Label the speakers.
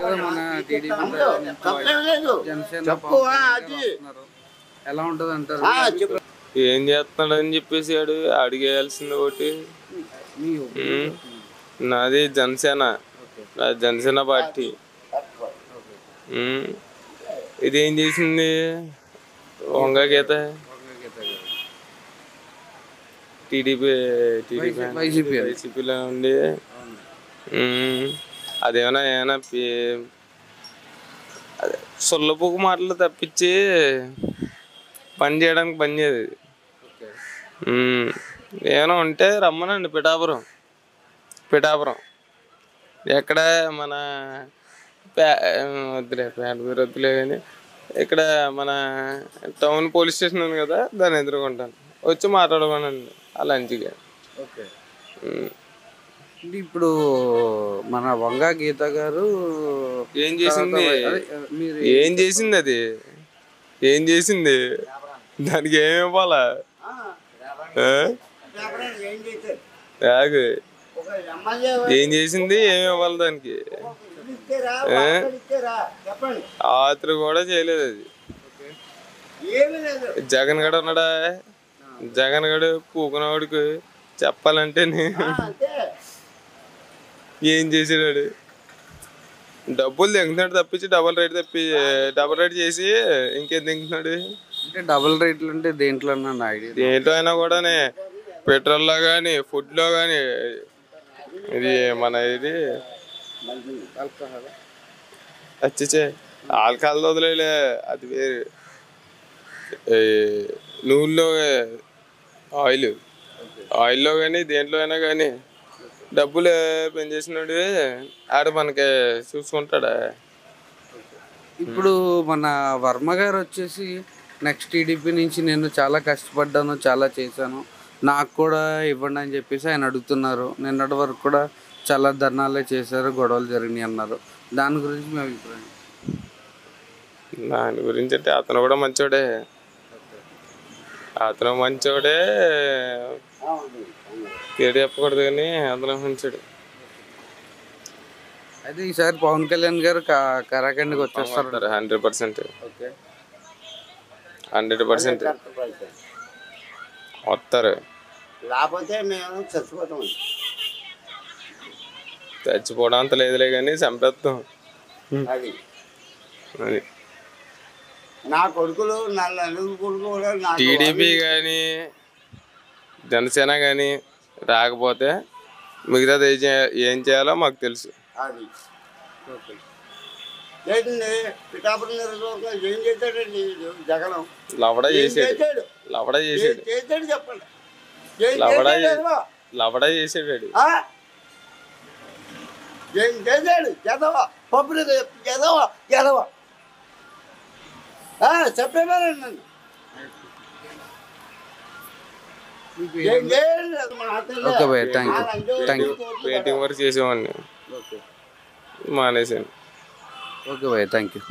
Speaker 1: మన టీడీపీ జనసేన ఎలా ఉంటది అంటారు?
Speaker 2: ఏం చేస్తున్నాడు అని చెప్పేసి అడిగేయాల్సింది ఒకటి. నాది జనసేన, జనసేన పార్టీ. ఇదేం చేసింది వంగ గీత వైసీపీలో ఉండి అదేమన్నా సొల్లపుకు మాటలు తప్పించి పని చేయడానికి పని చేయదు. ఏమైనా ఉంటే రమ్మనండి. పిఠాపురం ఎక్కడ మన వద్దులే, పేట వద్దులే, కానీ ఇక్కడ మన టౌన్ పోలీస్ స్టేషన్ ఉంది కదా, దాన్ని ఎదుర్కొంటాను. వచ్చి మాట్లాడుకోనండి ఆ లంచ్గా.
Speaker 1: ఇప్పుడు మన వంగ గీత గారు
Speaker 2: ఏం చేసింది? అది ఏం చేసింది? దానికి ఏమి ఇవ్వాలా? ఏం చేసింది? ఏమి ఇవ్వాలి దానికి? ఆత్ర కూడా చేయలేదు. అది జగన్ గడు ఉన్నాడా? జగన్ గడు పూకునవాడికి చెప్పాలంటే ఏం చేసాడు? డబ్బులు దింగుతున్నాడు తప్పించి డబుల్ రేట్ చేసి ఇంకేం దింగుతున్నాడు?
Speaker 1: అంటే డబుల్ రేట్లు అంటే దేంట్లో
Speaker 2: అయినా కూడా పెట్రోల్లో కానీ ఫుడ్లో కానీ ఇది వచ్చే ఆల్కహాల్ వదిలే, అది వేరు. నూనెలో ఆయిల్లో కానీ దేంట్లో అయినా కానీ డబ్బులు పెంచేసినాడు మనకి చూసుకుంటాడా?
Speaker 1: ఇప్పుడు మన వర్మ గారు వచ్చేసి నెక్స్ట్ టీడీపీ నుంచి నేను చాలా కష్టపడ్డాను, చాలా చేశాను, నాకు కూడా ఇవ్వండి అని చెప్పేసి ఆయన అడుగుతున్నారు. నిన్నటి వరకు కూడా చాలా ధర్నాలే చేశారు, గొడవలు జరిగినాయి అన్నారు. దాని గురించి మీ అభిప్రాయం?
Speaker 2: దాని గురించి అంటే అతను కూడా మంచోడే. పేరు చెప్పకూడదు కానీ అతను మంచోడు.
Speaker 1: అయితే ఈసారి పవన్ కళ్యాణ్ గారు కరాఖండ్కి వచ్చేస్తారు
Speaker 2: 100%. 100% వస్తారు.
Speaker 3: లేకపోతే మేము
Speaker 2: చచ్చిపోవడం అంత లేదులే కానీ చంపేస్తాం.
Speaker 3: అది నా కొడుకులు కూడా
Speaker 2: టీడీపీ కానీ జనసేన కానీ రాకపోతే మిగతాది ఏం చేయాలో మాకు తెలుసు.
Speaker 3: అది పిఠాపురం ఏం చేశాడండి జగన్?
Speaker 2: లవడా చేసాడు
Speaker 3: చెప్పండి.
Speaker 2: లవడా చేసాడు.
Speaker 3: ఏం చేశాడు? ఎదవా పప్పులు ఎదవా చెప్పేవారండి నన్ను.
Speaker 2: పెయింటింగ్ వర్క్ చేసేవాడిని, మానేసాను.
Speaker 1: ఓకే భయ్యా, థ్యాంక్ యూ.